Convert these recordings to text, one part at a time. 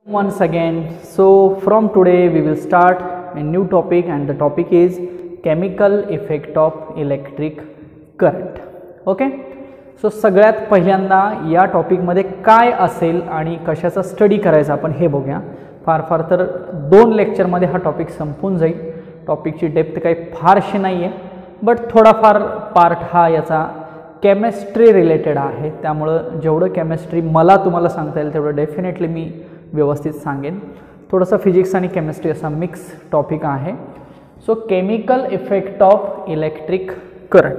Once again, so from today we will start a new topic and the topic is chemical effect of electric current. Okay, so सगळ्यात पहिल्यांदा या topic मध्ये काय असेल आणि कशाचा स्टडी करायचा आपण हे बघूया. फार तर 2 लेक्चर मध्ये हा टॉपिक संपून जाईल. टॉपिकची डेप्थ काही फारशी नाही आहे, बट थोडाफार पार्ट हा याचा केमिस्ट्री रिलेटेड आहे. त्यामुळं जेवढं केमिस्ट्री मला तुम्हाला सांगता येईल तेवढं डेफिनेटली मी व्यवस्थित सांगेन. थोडंसं फिजिक्स आणि केमिस्ट्री असा मिक्स टॉपिक आहे. So chemical effect of electric current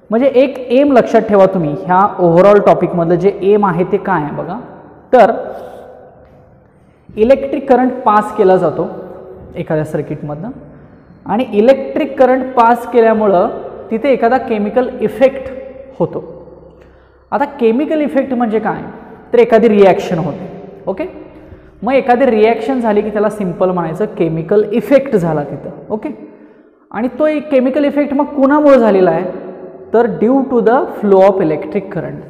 म्हणजे एक एम लक्षात ठेवा तुम्ही. ह्या ओव्हरऑल टॉपिकमधलं जे एम आहे ते काय आहे बघा. तर इलेक्ट्रिक करंट पास केला जातो एखाद्या सर्किटमधनं आणि इलेक्ट्रिक करंट पास केल्यामुळं तिथे एखादा केमिकल इफेक्ट होतो. आता केमिकल इफेक्ट म्हणजे काय, तर एखादी रिॲक्शन होते. ओके, मग एखादी रिॲक्शन झाली की त्याला सिंपल म्हणायचं केमिकल इफेक्ट झाला तिथं. ओके, आणि तो एक केमिकल इफेक्ट मग कुणामुळे झालेला आहे, तर due to the flow of electric current.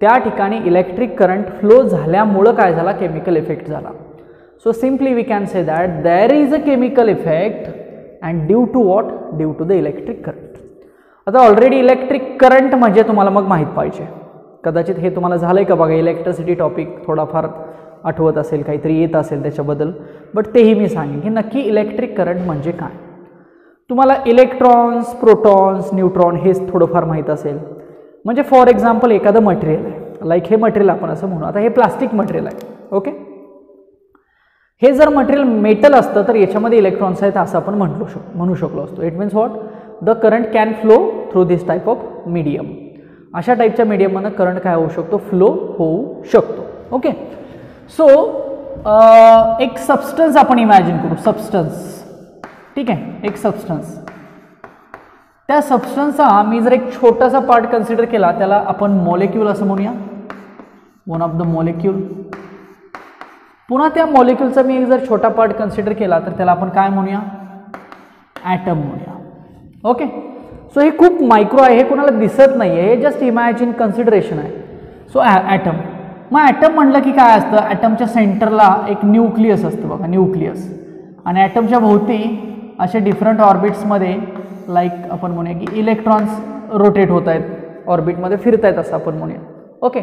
त्या ठिकाणी इलेक्ट्रिक करंट फ्लो झाल्यामुळं काय झाला, केमिकल इफेक्ट झाला. So simply we can say that there is a chemical effect and due to what, due to the electric current. आता already electric current म्हणजे तुम्हाला मग माहीत पाहिजे. कदाचित हे तुम्हाला झालं आहे का बघा, इलेक्ट्रिसिटी टॉपिक थोडाफार आठवत असेल, काहीतरी येत असेल त्याच्याबद्दल, बट तेही मी सांगेन की नक्की इलेक्ट्रिक करंट म्हणजे काय. तुम्हाला इलेक्ट्रॉन्स, प्रोटॉन्स, न्यूट्रॉन हे थोडंफार माहीत असेल. म्हणजे फॉर एक्झाम्पल एखादं मटेरियल आहे, लाईक हे मटेरियल आपण असं म्हणू. आता हे प्लास्टिक मटेरियल आहे. ओके, हे जर मटेरियल मेटल असतं तर याच्यामध्ये इलेक्ट्रॉन्स आहेत असं आपण म्हणू शकलो असतो. It means what, the current can flow through this type of medium. अशा टाईपच्या मीडियममधनं करंट काय होऊ शकतो, फ्लो होऊ शकतो. ओके, सो एक सबस्टन्स आपण इमॅजिन करू. सबस्टन्स, ठीक आहे, एक सबस्टन्स. त्या सबस्टन्सचा मी जर एक छोटासा पार्ट कन्सिडर केला, त्याला आपण मॉलिक्यूल असं म्हणूया, वन ऑफ द मॉलिक्यूल. पुन्हा त्या मॉलिक्यूलचा मी एक जर छोटा पार्ट कन्सिडर केला तर त्याला आपण काय म्हणूया, ॲटम म्हणूया. ओके, सो हे खूप मायक्रो आहे, हे कोणाला दिसत नाही आहे, हे जस्ट इमॅजिन कन्सिडरेशन आहे. सो ॲटम, मग ॲटम म्हटलं की काय असतं, ॲटमच्या सेंटरला एक न्यूक्लियस असतं बघा, न्यूक्लियस. आणि ॲटमच्या भोवती असे डिफरंट ऑर्बिट्समध्ये लाईक आपण म्हणूया की इलेक्ट्रॉन्स रोटेट होत आहेत, ऑर्बिटमध्ये फिरत आहेत असं आपण म्हणूया. ओके,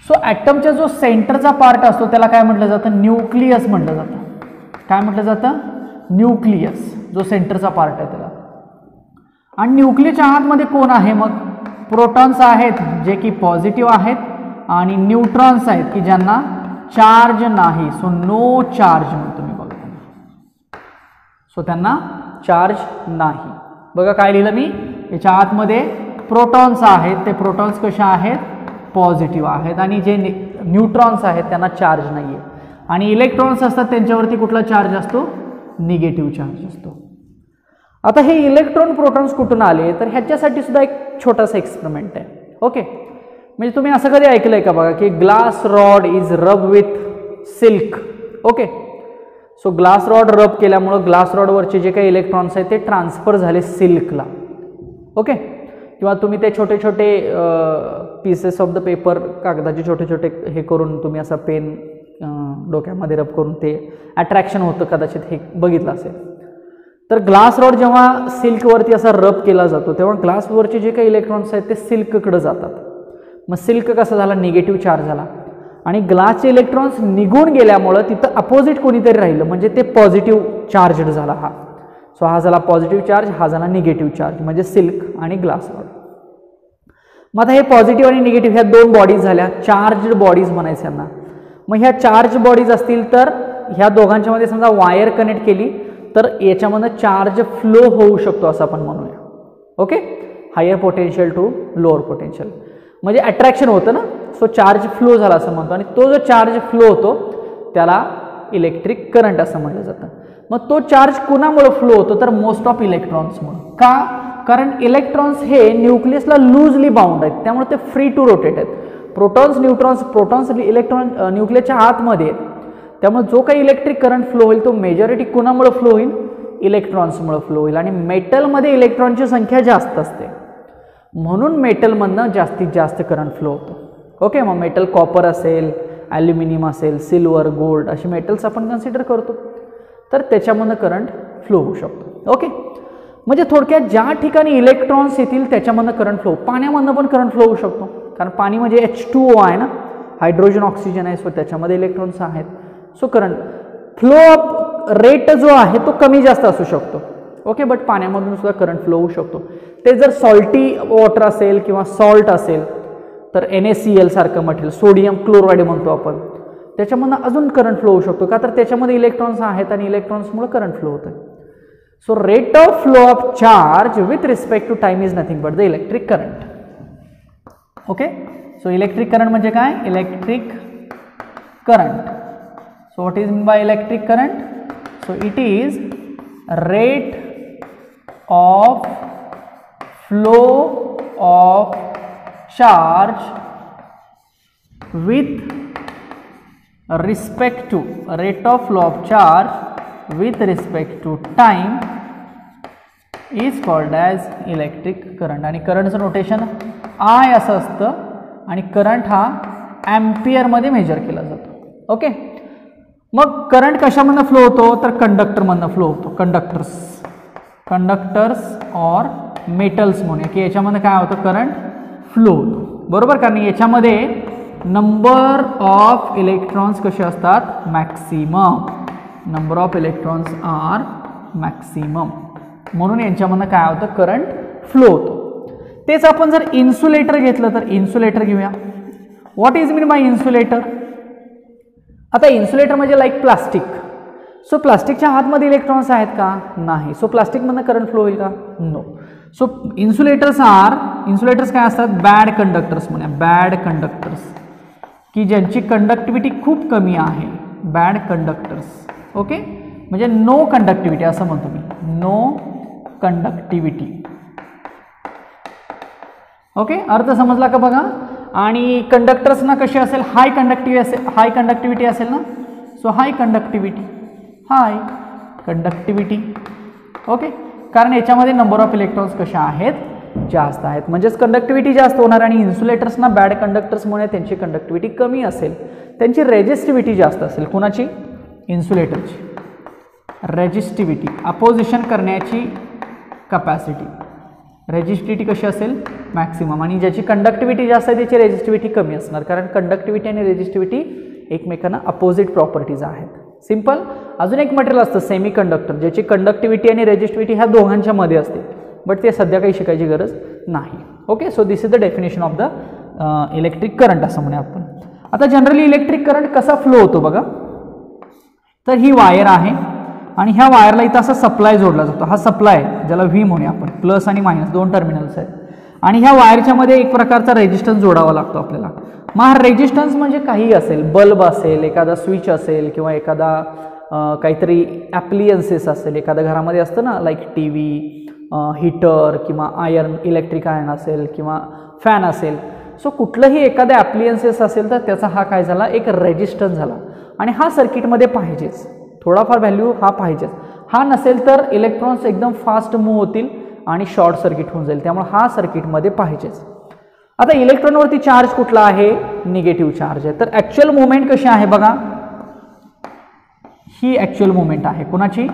सो ॲटमचा जो सेंटरचा पार्ट असतो त्याला काय म्हटलं जातं, न्यूक्लियस म्हटलं जातं. काय म्हटलं जातं, न्यूक्लियस, जो सेंटरचा पार्ट आहे त्याला. आणि न्यूक्लियसच्या आतमध्ये कोण आहे, मग प्रोटॉन्स आहेत जे की पॉझिटिव्ह आहेत आणि न्यूट्रॉन्स आहेत की ज्यांना चार्ज नाही. सो नो चार्ज म्हणतो मी बघा. सो त्यांना चार्ज नाही. बघा काय लिहिलं मी, याच्या आतमध्ये प्रोटॉन्स आहेत, ते प्रोटॉन्स कशा आहेत, पॉझिटिव्ह आहेत. आणि जे न्यूट्रॉन्स आहेत त्यांना चार्ज नाही आहे. आणि इलेक्ट्रॉन्स असतात त्यांच्यावरती कुठला चार्ज असतो, निगेटिव्ह चार्ज असतो. आता हे इलेक्ट्रॉन प्रोटॉन्स कुठून आले, तर ह्याच्यासाठी सुद्धा एक छोटासा एक्सपेरिमेंट आहे. ओके, म्हणजे तुम्ही असं कधी ऐकलंय का बघा की ग्लास रॉड इज रब with silk. Okay, so glass rod रब केल्यामुळं ग्लास रॉडवरचे जे काही इलेक्ट्रॉन्स आहेत ते ट्रान्सफर झाले सिल्कला. ओके, किंवा तुम्ही ते छोटे छोटे पीसेस ऑफ द पेपर, कागदाचे छोटे छोटे हे करून तुम्ही असा पेन डोक्यामध्ये रब करून ते अट्रॅक्शन होतं, कदाचित हे बघितलं असेल. तर ग्लास रॉड जेव्हा सिल्कवरती असा रब केला जातो तेव्हा ग्लासवरचे जे काही इलेक्ट्रॉन्स आहेत ते सिल्ककडे जातात. मग सिल्क कसा झाला, निगेटिव्ह चार्ज झाला. आणि ग्लासचे इलेक्ट्रॉन्स निघून गेल्यामुळं तिथं अपोजिट कोणीतरी राहिलं, म्हणजे ते पॉझिटिव्ह चार्जड झाला हा. सो हा झाला पॉझिटिव्ह चार्ज, हा झाला निगेटिव्ह चार्ज, म्हणजे सिल्क आणि ग्लास रॉड. मग आता हे पॉझिटिव्ह आणि निगेटिव्ह ह्या 2 बॉडीज झाल्या, चार्जड बॉडीज म्हणायचं यांना. मग ह्या चार्ज बॉडीज असतील तर ह्या दोघांच्या मध्ये समजा वायर कनेक्ट केली तर याच्यामधनं चार्ज फ्लो होऊ शकतो असं आपण म्हणूया. Okay, higher potential to lower potential, म्हणजे अट्रॅक्शन होतं ना. सो चार्ज फ्लो झाला असं म्हणतो. आणि तो जो चार्ज फ्लो होतो त्याला इलेक्ट्रिक करंट असं म्हटलं जातं. मग तो चार्ज कुणामुळे फ्लो होतो, तर मोस्ट ऑफ इलेक्ट्रॉन्समुळे. का, कारण इलेक्ट्रॉन्स हे न्यूक्लियसला लूजली बाउंड आहेत, त्यामुळे ते फ्री टू रोटेट आहेत. प्रोटॉन्स, न्यूट्रॉन्स, प्रोटॉन्स इलेक्ट्रॉन न्यूक्लियसच्या आतमध्ये आहेत. त्यामुळे जो काही इलेक्ट्रिक करंट फ्लो होईल तो मेजॉरिटी कुणामुळे फ्लो होईल, इलेक्ट्रॉन्समुळे फ्लो होईल. आणि मेटलमध्ये इलेक्ट्रॉनची संख्या जास्त असते म्हणून मेटलमधनं जास्तीत जास्त करंट फ्लो होतो. ओके, मग मेटल कॉपर असेल, ॲल्युमिनियम असेल, सिल्वर, गोल्ड अशी मेटल्स आपण कन्सिडर करतो, तर त्याच्यामधनं करंट फ्लो होऊ शकतो. ओके, म्हणजे थोडक्यात ज्या ठिकाणी इलेक्ट्रॉन्स येतील त्याच्यामधनं करंट फ्लो. पाण्यामधनं पण करंट फ्लो होऊ शकतो, कारण पाणी म्हणजे H2O आहे ना, हायड्रोजन ऑक्सिजन आहे, सो त्याच्यामध्ये इलेक्ट्रॉन्स आहेत. So current flow up rate जो आहे तो कमी जास्त असू शकतो. ओके, बट पाण्यामधून सुद्धा करंट फ्लो होऊ शकतो. ते जर सॉल्टी वॉटर असेल किंवा सॉल्ट असेल तर NaCl सारखं मटेरियल, सोडियम क्लोराईड म्हणतो आपण, त्याच्यामधून अजून करंट फ्लो होऊ शकतो. का तर त्याच्यामध्ये इलेक्ट्रॉन्स आहेत आणि इलेक्ट्रॉन्समुळे करंट फ्लो होतं. So rate of flow of charge with respect to time is nothing but the electric current. Okay, so electric current म्हणजे काय? Electric current. So what is mean by electric current? So it is rate of flow of charge with respect to rate of flow of charge with respect to time is called as electric current. आणि करंटचं notation I असं असतं आणि current हा ॲम्पियरमध्ये major केला जातो. Okay, मग current कशामधनं flow होतो? तर कंडक्टरमधनं फ्लो होतो. कंडक्टर्स और मेटल्स म्हणूया की याच्यामध्ये काय होतं? करंट फ्लो होतो, बरोबर. कारण याच्यामध्ये नंबर ऑफ इलेक्ट्रॉन्स कसे असतात? Maximum. Number of electrons are maximum, म्हणून यांच्यामधनं काय होतं? करंट फ्लो होतो. तेच आपण जर इन्सुलेटर घेतलं तर इन्सुलेटर घेऊया. What is mean bye insulator? आता इन्सुलेटर म्हणजे लाईक प्लास्टिक. सो प्लास्टिकच्या आतमध्ये इलेक्ट्रॉन्स आहेत का? नाही. सो प्लास्टिकमधनं करंट फ्लो होईल का? नो. सो इन्सुलेटर्स काय असतात? बॅड कंडक्टर्स म्हणूया, बॅड कंडक्टर्स की ज्यांची कंडक्टिव्हिटी खूप कमी आहे, बॅड कंडक्टर्स. ओके, म्हणजे नो कंडक्टिव्हिटी असं म्हणतो मी, नो कंडक्टिव्हिटी. ओके, अर्थ समजला का बघा. आणि कंडक्टर्सना कशी असेल? हाय कंडक्टिव्हिटी असेल ना. सो हाय कंडक्टिव्हिटी. ओके, कारण याच्यामध्ये नंबर ऑफ इलेक्ट्रॉन्स कशा आहेत? जास्त आहेत, म्हणजेच कंडक्टिव्हिटी जास्त होणार. आणि इन्सुलेटर्सना बॅड कंडक्टर्समुळे त्यांची कंडक्टिव्हिटी कमी असेल, त्यांची रेजिस्टिव्हिटी जास्त असेल. कुणाची? इन्सुलेटरची. रेजिस्टिव्हिटी, अपोजिशन करण्याची कपॅसिटी, रेजिस्टिव्हिटी कशी असेल? मॅक्सिमम. आणि ज्याची कंडक्टिव्हिटी जास्त आहे त्याची रेजिस्टिव्हिटी कमी असणार, कारण कंडक्टिव्हिटी आणि रेजिस्टिव्हिटी एकमेकांना अपोजिट प्रॉपर्टीज आहेत. सिंपल. अजून एक मटेरियल असतं सेमी कंडक्टर, ज्याची कंडक्टिव्हिटी आणि रेजिस्टिव्हिटी ह्या दोघांच्या मध्ये असते, बट ते सध्या काही शिकायची गरज नाही. Okay, so this is the definition of the electric current असं म्हणूया आपण. आता जनरली इलेक्ट्रिक करंट कसा फ्लो होतो बघा. तर ही वायर आहे आणि ह्या वायरला इथं असा सप्लाय जोडला जातो. हा सप्लाय ज्याला व्ही म्हणूया आपण, प्लस आणि मायनस दोन टर्मिनल्स आहेत. आणि ह्या वायरच्या मध्ये एक प्रकारचा रेजिस्टन्स जोडावा लागतो आपल्याला. मग हा रेजिस्टन्स म्हणजे काही असेल, बल्ब असेल, एखादा स्विच असेल, किंवा एखादा काहीतरी ॲप्लियन्सेस असेल. एखाद्या घरामध्ये असतं ना, लाईक TV, हीटर किंवा इलेक्ट्रिक आयर्न असेल किंवा फॅन असेल. सो कुठलंही एखादं ॲप्लियन्सेस असेल तर त्याचा हा काय झाला? एक रेजिस्टन्स झाला. आणि हा सर्किटमध्ये पाहिजेच, थोडाफार व्हॅल्यू हा पाहिजेच. हा नसेल तर इलेक्ट्रॉन्स एकदम फास्ट मूव्ह होतील आणि शॉर्ट सर्किट होऊन जाईल, त्यामुळे हा सर्किटमध्ये पाहिजेच. आता इलेक्ट्रॉनवरती चार्ज कुठला आहे? निगेटिव्ह चार्ज आहे. तर ॲक्च्युअल मुवमेंट कशी आहे बघा. ही ॲक्च्युअल मुवमेंट आहे कुणाची?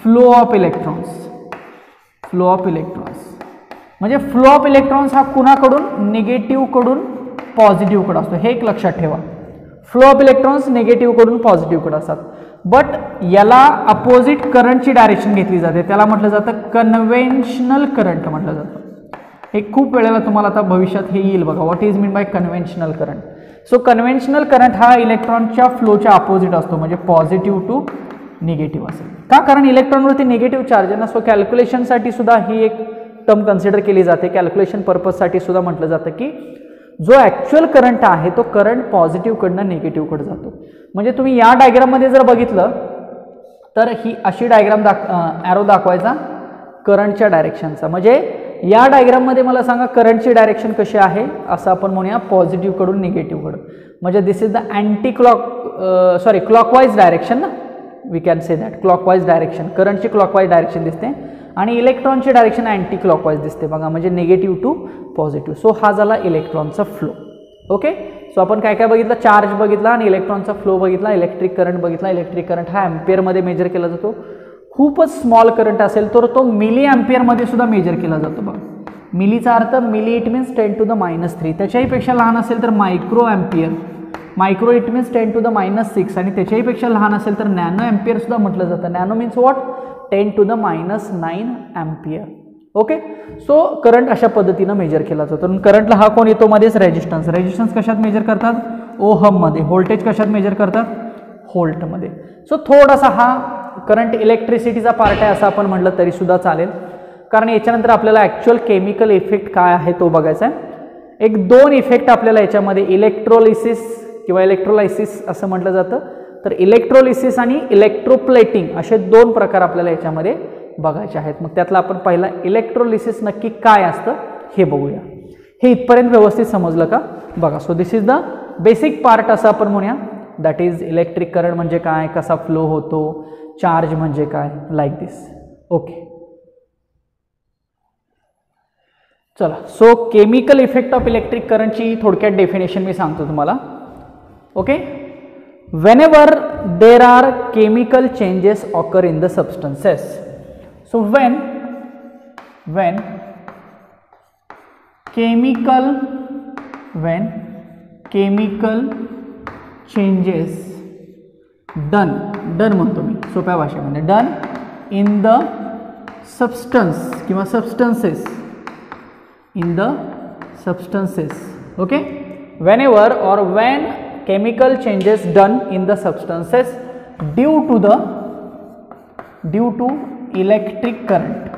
Flow of electrons. Flow of electrons म्हणजे फ्लो ऑफ इलेक्ट्रॉन्स हा कुणाकडून? निगेटिव्हकडून पॉझिटिव्हकडे असतो. हे एक लक्षात ठेवा. फ्लो ऑफ इलेक्ट्रॉन्स निगेटिव्हकडून पॉझिटिव्हकडे असतात. बट याला अपोजिट करंटची डायरेक्शन घेतली जाते, त्याला म्हटलं जातं कन्व्हेन्शनल करंट म्हटलं जातं. हे खूप वेळेला तुम्हाला आता भविष्यात हे येईल बघा. What is mean bye conventional current? So conventional current हा इलेक्ट्रॉनच्या फ्लोच्या अपोजिट असतो, म्हणजे पॉझिटिव्ह टू निगेटिव्ह असेल. का? कारण इलेक्ट्रॉनवरती निगेटिव्ह चार्ज आहे ना. सो कॅल्क्युलेशनसाठी सुद्धा ही एक टर्म कन्सिडर केली जाते. कॅल्क्युलेशन पर्पजसाठी सुद्धा म्हटलं जातं की जो ॲक्च्युअल करंट आहे तो करंट पॉझिटिव्हकडनं निगेटिव्हकडे जातो. म्हणजे तुम्ही या डायग्राममध्ये जर बघितलं तर ही अशी डायग्राम ॲरो दाखवायचा करंटच्या डायरेक्शनचा. म्हणजे या डायग्राममध्ये मला सांगा करंटची डायरेक्शन कशी आहे? असं आपण म्हणूया पॉझिटिव्हकडून निगेटिव्हकडं. म्हणजे this is the clockwise direction ना, we can say that. Clockwise direction, करंटची क्लॉकवाईज डायरेक्शन दिसते आणि इलेक्ट्रॉनची डायरेक्शन अँटी क्लॉकवाईज दिसते बघा, म्हणजे निगेटिव्ह टू पॉझिटिव्ह. सो हा झाला इलेक्ट्रॉनचा फ्लो. ओके. सो आपण काय काय बघितलं, चार्ज बघितला आणि इलेक्ट्रॉनचा फ्लो बघितला, इलेक्ट्रिक करंट बघितला. इलेक्ट्रिक करंट हा ॲम्पियरमध्ये मेजर केला जातो. खूपच स्मॉल करंट असेल तर तो मिली ॲम्पियरमध्ये सुद्धा मेजर केला जातो. बघा मिलीचा अर्थ मिली इट मीन्स 10⁻³ त्याच्याही पेक्षा लहान असेल तर micro ampere, micro it means 10⁻⁶ आणि त्याच्याही पेक्षा लहान असेल तर नॅनो ॲम्पियर सुद्धा म्हटलं जातं. Nano means what, 10⁻⁹ ampere. Okay. So current अशा पद्धतीनं मेजर केला जातो. करंटला हा कोण येतो मध्येच, रेजिस्टन्स. रेजिस्टन्स कशात मेजर करतात, ओहममध्ये. व्होल्टेज कशात मेजर करतात, व्होल्टमध्ये. सो थोडासा हा करंट इलेक्ट्रिसिटीचा पार्ट आहे असं आपण म्हटलं तरी सुद्धा चालेल, कारण याच्यानंतर आपल्याला ॲक्च्युअल केमिकल इफेक्ट काय आहे तो बघायचा आहे. एक 2 इफेक्ट आपल्याला याच्यामध्ये, इलेक्ट्रोलिसिस किंवा इलेक्ट्रोलायसिस असं म्हटलं जातं. तर इलेक्ट्रोलिसिस आणि इलेक्ट्रोप्लेटिंग असे 2 प्रकार आपल्याला याच्यामध्ये बघायचे आहेत. मग त्यातला आपण पहिला इलेक्ट्रोलिसिस नक्की काय असतं हे बघूया. हे इथपर्यंत व्यवस्थित समजलं का बघा. So this is the basic part असं आपण म्हणूया. दॅट इज इलेक्ट्रिक करंट म्हणजे काय, कसा फ्लो होतो, चार्ज म्हणजे काय, लाईक दिस. ओके. चला. So chemical effect of electric करंटची थोडक्यात डेफिनेशन मी सांगतो तुम्हाला. Okay. whenever there are chemical changes occur in the substances. So when chemical changes done म्हणतो मी सोप्या भाषेमध्ये, done in the substance किंवा substances, in the substances. Okay. whenever or when chemical changes done in the substances due to electric current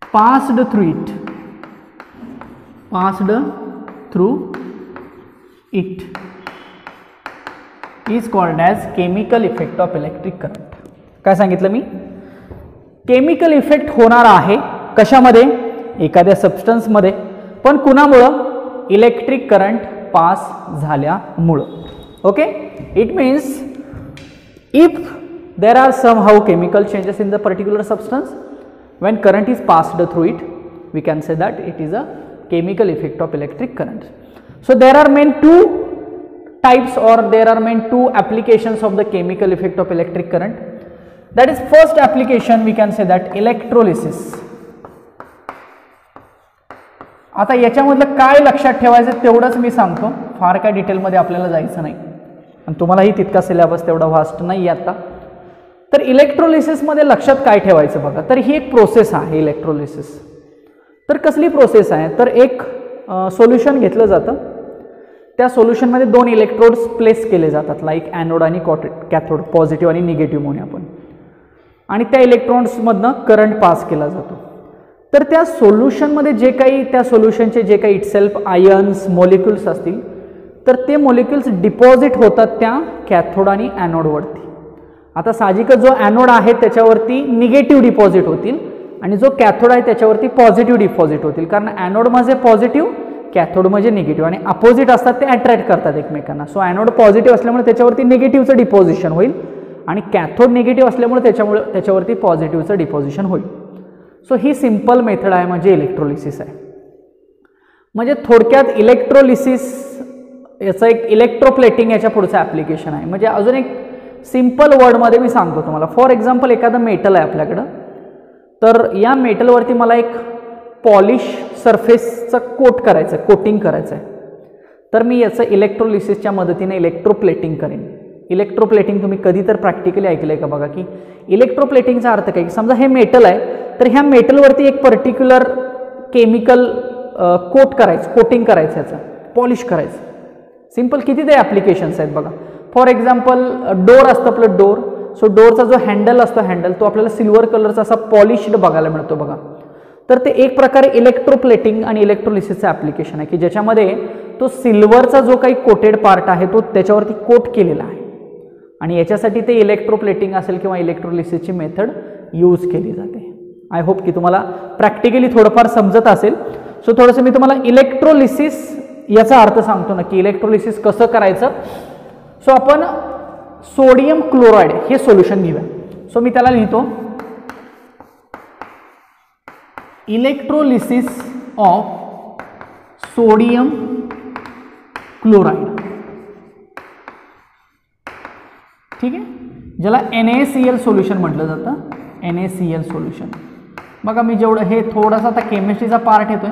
passed through it is called as chemical effect of electric current. काय सांगितलं मी, chemical effect होणार आहे कशामध्ये, एखाद्या सबस्टन्समध्ये, पण कुणामुळं, electric current pass झाल्यामुळं. Okay. It means if there are some how chemical changes in the particular substance, when current is passed through it, we can say that it is a chemical effect of electric current. So there are main 2 types or there are main 2 applications of the chemical effect of electric current. That is, first application we can say that electrolysis. आता याच्यामधलं काय लक्षात ठेवायचं तेवढंच मी सांगतो, फार काय डिटेलमध्ये आपल्याला जायचं नाही आणि तुम्हालाही तितका सिलेबस तेवढा वास्ट नाही आता. तर इलेक्ट्रोलिसिसमध्ये लक्षात काय ठेवायचं बघा. तर ही एक प्रोसेस आहे इलेक्ट्रोलिसिस. तर कसली प्रोसेस आहे, तर एक सोल्युशन घेतलं जातं, त्या सोल्युशनमध्ये 2 इलेक्ट्रोड्स प्लेस केले जातात, लाईक ॲनोड आणि कॅथोड, पॉझिटिव्ह आणि निगेटिव्ह म्हणूया आपण, आणि त्या इलेक्ट्रॉन्समधनं करंट पास केला जातो. तर त्या सोल्युशनमध्ये जे काही, त्या सोल्युशनचे जे काही इटसेल्फ आयन्स मॉलिक्युल्स असतील, तर ते मॉलिक्युल्स डिपॉझिट होतात त्या कॅथोड आणि ॲनोडवरती. आता साहजिकच जो ॲनोड आहे त्याच्यावरती निगेटिव्ह डिपॉझिट होतील आणि जो कॅथोड आहे त्याच्यावरती पॉझिटिव्ह डिपॉझिट होतील, कारण ॲनोड म्हणजे पॉझिटिव्ह, कॅथोड म्हणजे निगेटिव्ह, आणि अपोजिट असतात ते अट्रॅक्ट करतात एकमेकांना. सो ॲनोड पॉझिटिव्ह असल्यामुळे त्याच्यावरती निगेटिव्हचं डिपॉझिशन होईल आणि कॅथोड निगेटिव्ह असल्यामुळे त्याच्यावरती पॉझिटिव्हचं डिपॉझिशन होईल. सो ही सिंपल मेथड आहे, म्हणजे इलेक्ट्रोलिसिस आहे. म्हणजे थोडक्यात इलेक्ट्रोलिसिस याचं एक इलेक्ट्रोप्लेटिंग याच्या पुढचं ॲप्लिकेशन आहे. म्हणजे अजून एक सिंपल वर्डमध्ये मी सांगतो तुम्हाला. फॉर एक्झाम्पल एखादं मेटल आहे आपल्याकडं, तर या मेटलवरती मला एक पॉलिश सरफेसचं कोटिंग करायचं आहे. तर मी याचं इलेक्ट्रोलिसिसच्या मदतीने इलेक्ट्रोप्लेटिंग करेन. इलेक्ट्रोप्लेटिंग तुम्ही कधी तर प्रॅक्टिकली ऐकलं आहे का बघा, की इलेक्ट्रोप्लेटिंगचा अर्थ काय, की समजा हे मेटल आहे, तर ह्या मेटलवरती एक पर्टिक्युलर केमिकल कोटिंग करायचं, याचं पॉलिश करायचं. सिंपल. किती ते ॲप्लिकेशन्स आहेत बघा. फॉर एक्झाम्पल डोर असतं आपलं, डोर. सो डोरचा जो हँडल असतो, तो आपल्याला सिल्वर कलरचा असा पॉलिश्ड बघायला मिळतो बघा. तर ते एक प्रकारे इलेक्ट्रोप्लेटिंग आणि इलेक्ट्रोलिसिसचं ॲप्लिकेशन आहे, की ज्याच्यामध्ये तो सिल्वरचा जो काही कोटेड पार्ट आहे तो त्याच्यावरती कोट केलेला आहे, आणि याच्यासाठी ते इलेक्ट्रोप्लेटिंग असेल किंवा इलेक्ट्रोलिसिसची मेथड यूज केली जाते. आय होप की तुम्हाला प्रॅक्टिकली थोडंफार समजत असेल. सो थोडंसं मी तुम्हाला इलेक्ट्रोलिसिस याचा अर्थ सांगतो नक्की, इलेक्ट्रोलिसिस कसं करायचं. सो आपण सोडियम क्लोराईड हे सोल्युशन घेऊया. सो मी त्याला लिहितो, इलेक्ट्रोलिसिस ऑफ सोडियम क्लोराइड. ठीक आहे, ज्याला NaCl सोल्युशन म्हटलं जातं. NaCl solution. बघा मी जेवढं हे थोडासा आता केमिस्ट्रीचा पार्ट येतोय,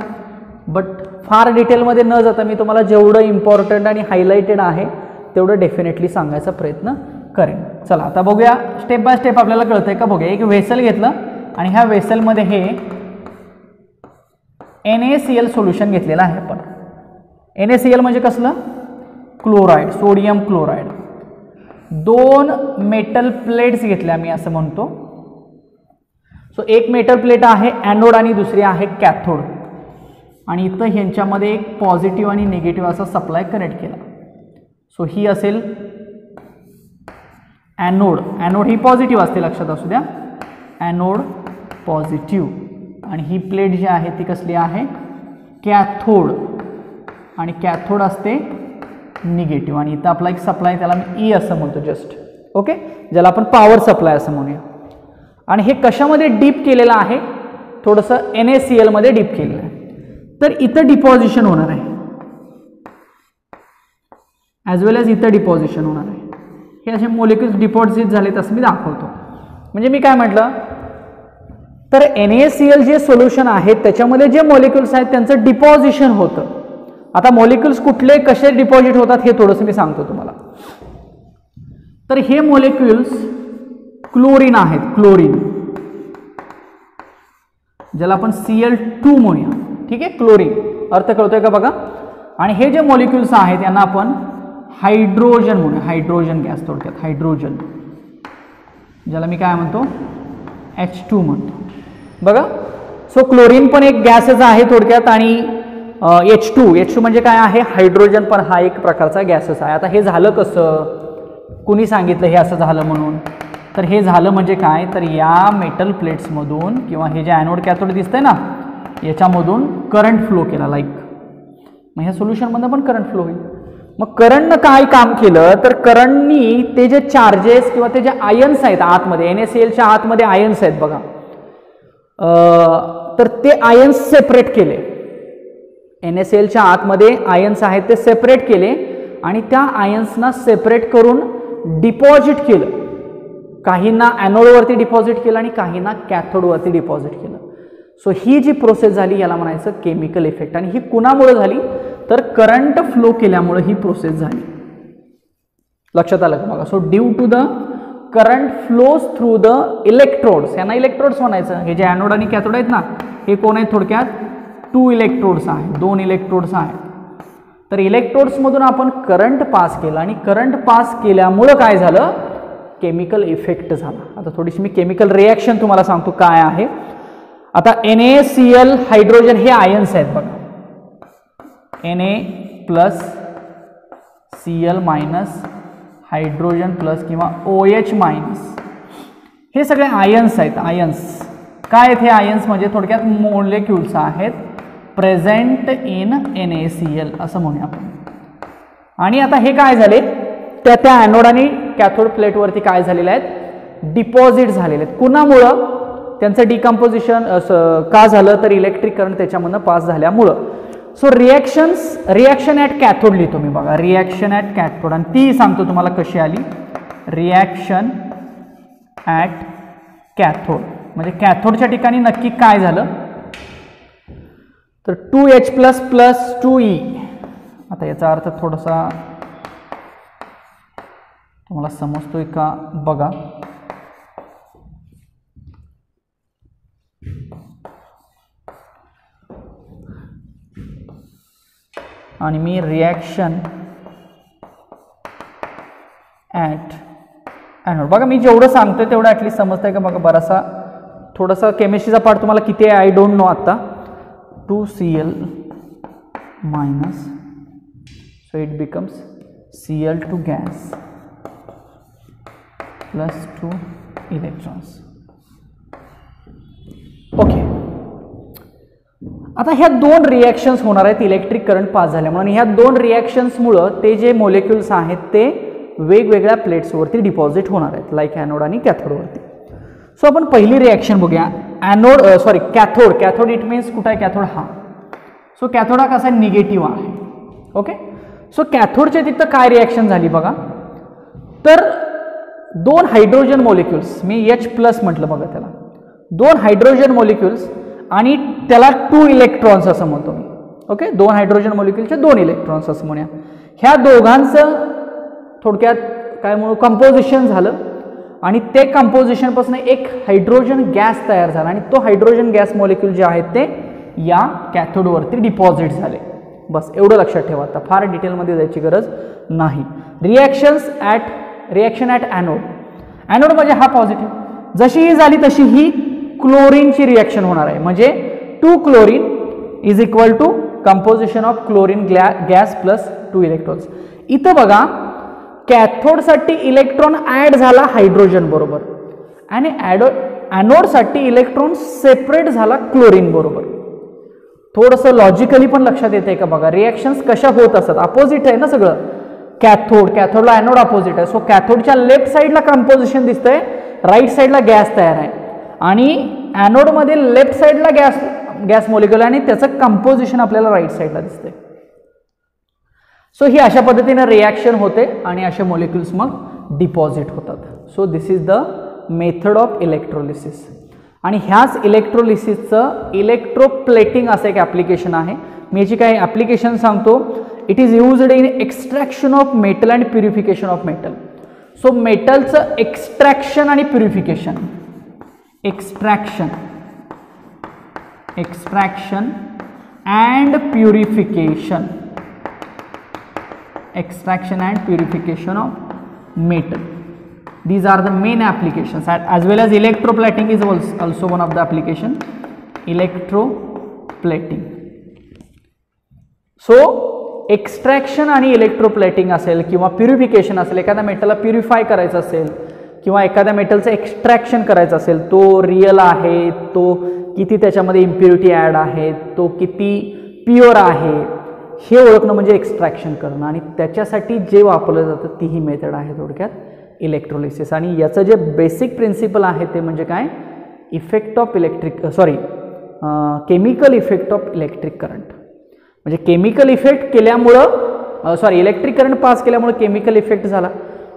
बट फार डिटेलमध्ये न जाता मी तुम्हाला जेवढं इम्पॉर्टंट आणि हायलाइटेड आहे तेवढं डेफिनेटली सांगायचा प्रयत्न करेन. चला आता बघूया स्टेप बाय स्टेप आपल्याला कळतंय का. बघूया, एक वेसल घेतलं आणि ह्या वेसलमध्ये हे NaCl सोल्युशन घेतलेलं आहे आपण. NaCl म्हणजे कसलं, chloride, sodium chloride. 2 metal plates घेतल्या मी असं म्हणतो. सो एक मेटल प्लेट आहे ॲनोड आणि दुसरी आहे कॅथोड, आणि इथं ह्यांच्यामध्ये एक पॉझिटिव्ह आणि निगेटिव्ह असा सप्लाय कनेक्ट केला. सो ही असेल ॲनोड. ॲनोड ही पॉझिटिव्ह असते, लक्षात असू द्या. Anode positive. आणि ही प्लेट जी आहे ती कसली आहे, कॅथोड. आणि कॅथोड असते निगेटिव्ह. आणि इथं आपला एक सप्लाय, त्याला मी E असं म्हणतो जस्ट. ओके, ज्याला आपण पॉवर सप्लाय असं म्हणूया. आणि हे कशामध्ये डीप केलेलं आहे, थोडंसं NaCl मध्ये डीप केलेलं आहे. तर इथं डिपॉझिशन होणार आहे, ॲज वेल एज इथं डिपॉझिशन होणार आहे. हे असे मोलिक्युल्स डिपॉझिट झालेत असं मी दाखवतो. म्हणजे मी काय म्हटलं, तर NaCl जे सोल्युशन आहे त्याच्यामध्ये जे मॉलिक्युल्स आहेत त्यांचं डिपॉझिशन होतं. आता मॉलिक्युल्स कुठले कसे डिपॉझिट होतात हे थोडंसं मी सांगतो तुम्हाला. तर हे मॉलिक्युल्स क्लोरीन आहेत, क्लोरीन, ज्याला आपण Cl2 म्हणूया. ठीक आहे, क्लोरीन, अर्थ कळतोय का बघा. आणि हे जे मॉलिक्युल्स आहेत यांना आपण हायड्रोजन म्हणूया, हायड्रोजन गॅस, थोडक्यात हायड्रोजन, ज्याला मी काय म्हणतो H2 म्हणतो. बघा, सो क्लोरीन पण एक गॅसच आहे थोडक्यात, आणि H2 म्हणजे काय आहे, हायड्रोजन पण हा एक प्रकारचा गॅसच आहे. आता हे झालं कसं, कुणी सांगितलं हे असं झालं म्हणून, तर हे झालं म्हणजे काय, तर या मेटल प्लेट्समधून किंवा हे जे ॲनोड कॅथोड दिसतंय ना याच्यामधून करंट फ्लो केला, लाईक. मग ह्या सोल्युशनमधनं पण करंट फ्लो होईल. मग करंटनं काय काम केलं, तर करंटनी ते जे चार्जेस किंवा ते जे आयन्स आहेत आतमध्ये, NaClच्या आतमध्ये आयन्स आहेत बघा, तर ते आयन्स सेपरेट केले. NaClच्या आतमध्ये आयन्स आहेत ते सेपरेट केले, आणि त्या आयन्सना सेपरेट करून डिपॉझिट केलं. काहींना ॲनोडवरती डिपॉझिट केलं आणि काहींना कॅथोडवरती डिपॉझिट केलं. सो ही जी प्रोसेस झाली याला म्हणायचं केमिकल इफेक्ट. आणि ही कुणामुळे झाली, तर करंट फ्लो केल्यामुळे ही प्रोसेस झाली. लक्षात आलं का बघा. So due to the current flows through the electrodes, यांना इलेक्ट्रोड्स म्हणायचं. हे जे ॲनोड आणि कॅथोड आहेत ना, हे कोण आहेत, थोडक्यात 2 इलेक्ट्रोड्स आहेत, 2 इलेक्ट्रोड्स आहेत. तर इलेक्ट्रोड्समधून आपण करंट पास केला, आणि करंट पास केल्यामुळं काय झालं, केमिकल इफेक्ट झाला. आता थोडीशी मी केमिकल रिॲक्शन तुम्हाला सांगतो काय आहे. आता NaCl हायड्रोजन हे आयन्स आहेत बघा, Na+ Cl- हायड्रोजन प्लस किंवा OH-, हे सगळे आयन्स आहेत. आयन्स काय आहेत, हे आयन्स म्हणजे थोडक्यात मोलेक्युल्स आहेत प्रेझेंट इन NaCl असं म्हणूया आपण. आणि आता हे काय झाले, त्या ॲनोड आणि कॅथोड प्लेटवरती काय झालेले आहेत, डिपॉझिट झालेले आहेत. कुणामुळं, त्यांचं डिकम्पोजिशन का झालं, तर इलेक्ट्रिक करंट त्याच्यामधनं पास झाल्यामुळं. सो रिॲक्शन ॲट कॅथोड लिहितो मी बघा, रिॲक्शन ॲट कॅथोड, आणि ती सांगतो तुम्हाला कशी आली. रिॲक्शन ॲट कॅथोड म्हणजे कॅथोडच्या ठिकाणी नक्की काय झालं, तर 2H+ 2E. आता याचा अर्थ थोडासा तुम्हाला समजतोय का बघा. आणि मी रिॲक्शन ॲट ॲनोड, बघा मी जेवढं सांगतोय तेवढं ॲटलीस्ट समजतंय का बघा. बरासा थोडासा केमिस्ट्रीचा पार्ट तुम्हाला किती आहे आय डोंट नो आता. 2Cl-, so it becomes Cl2 gas plus 2 electrons. Okay, आता ह्या 2 रिॲक्शन्स होणार आहेत इलेक्ट्रिक करंट पास झाल्यामुळे. आणि ह्या 2 रिॲक्शन्समुळं ते जे मॉलिक्युल्स आहेत ते वेगवेगळ्या प्लेट्सवरती डिपॉझिट होणार आहेत, लाईक ॲनोड आणि कॅथोडवरती. सो आपण पहिली रिॲक्शन बघूया. कॅथोड इट मीन्स कुठं आहे कॅथोड, हा. सो कॅथोड हा कसा निगेटिव्ह आहे. ओके, सो कॅथोडच्या तिथं काय रिॲक्शन झाली बघा, तर 2 हायड्रोजन मॉलिक्युल्स, मी H+ म्हटलं बघा त्याला, 2 हायड्रोजन मॉलिक्युल्स आणि त्याला 2 इलेक्ट्रॉन्स असं म्हणतो मी. ओके, 2 हायड्रोजन मॉलिक्युलचे 2 इलेक्ट्रॉन्स असं म्हणूया. ह्या दोघांचं थोडक्यात काय म्हणू कंपोजिशन झालं आणि ते कंपोजिशनपासून एक हायड्रोजन गॅस तयार झाला आणि तो हायड्रोजन गॅस मॉलिक्यूल जे आहेत ते या कॅथोडवरती डिपॉझिट झाले. बस एवढं लक्षात ठेवा, आता फार डिटेलमध्ये जायची गरज नाही. Reaction at anode. ॲनोड म्हणजे हा पॉझिटिव्ह, जशी ही झाली तशी ही क्लोरीनची रिॲक्शन होणार आहे. म्हणजे 2 chlorine is equal to composition of chlorine gas plus 2 electrons. इथं बघा कॅथोडसाठी इलेक्ट्रॉन ॲड झाला हायड्रोजन बरोबर आणि ॲनोडसाठी इलेक्ट्रॉन सेपरेट झाला क्लोरीन बरोबर. थोडंसं लॉजिकली पण लक्षात येते का बघा, रिॲक्शन्स कशा होत असतात, अपोजिट आहे ना सगळं. कॅथोडला ॲनोड अपोजिट आहे. सो कॅथोडच्या लेफ्ट साईडला कंपोजिशन दिसतंय, राईट साईडला गॅस तयार आहे आणि ॲनोडमध्ये लेफ्ट साईडला गॅस मॉलिक्युल आणि त्याचं कंपोजिशन आपल्याला राईट साईडला दिसतंय. सो ही अशा पद्धतीने रिॲक्शन होते आणि असे मॉलिक्युल्स मग डिपॉझिट होतात. So this is the method of electrolysis. आणि ह्याच इलेक्ट्रोलिसिसचं इलेक्ट्रोप्लेटिंग असं एक ॲप्लिकेशन आहे. मी याची काही ॲप्लिकेशन सांगतो. It is used in extraction of metal and purification of metal. So मेटलचं एक्स्ट्रॅक्शन आणि purification, extraction and purification, extraction and purification of metal. These are the main applications, as well as electroplating is also one of the application. Electroplating. So extraction आणि electroplating असेल किंवा purification असेल, एखाद्या मेटलला purify करायचं असेल किंवा एखाद्या मेटलचं एक्स्ट्रॅक्शन करायचं असेल, तो रिअल आहे, तो किती त्याच्यामध्ये इम्प्युरिटी ॲड आहे, तो किती प्युअर आहे, हे ओळखणं म्हणजे एक्स्ट्रॅक्शन करणं. आणि त्याच्यासाठी जे वापरलं जातं ती ही मेथड आहे थोडक्यात इलेक्ट्रोलिसिस. आणि याचं जे बेसिक प्रिन्सिपल आहे ते म्हणजे काय, chemical effect of electric current. म्हणजे केमिकल इफेक्ट केल्यामुळं इलेक्ट्रिक करंट पास केल्यामुळे केमिकल इफेक्ट झाला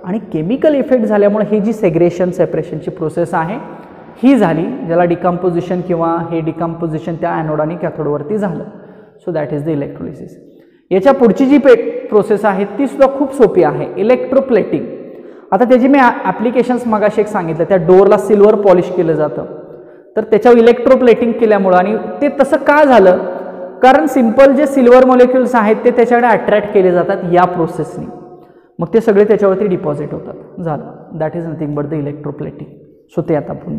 आणि केमिकल इफेक्ट झाल्यामुळे ही जी सेपरेशनची प्रोसेस आहे ही झाली, ज्याला डिकम्पोजिशन किंवा हे डिकम्पोजिशन त्या ॲनोड आणि कॅथोडवरती झालं. So that is the electrolysis. याच्या पुढची जी प्रोसेस आहे ती सुद्धा खूप सोपी आहे, इलेक्ट्रोप्लेटिंग. आता त्याची मी ॲप्लिकेशन्स मगाशी एक सांगितलं, त्या डोअरला सिल्वर पॉलिश केलं जातं, तर त्याच्यावर इलेक्ट्रोप्लेटिंग केल्यामुळं, आणि ते तसं का झालं, कारण सिंपल जे सिल्वर मॉलिक्युल्स आहेत ते त्याच्याकडे अट्रॅक्ट केले जातात या प्रोसेसनी, मग ते सगळे त्याच्यावरती डिपॉझिट होतात. झालं, that is nothing but the electroplating. So ते आता आपण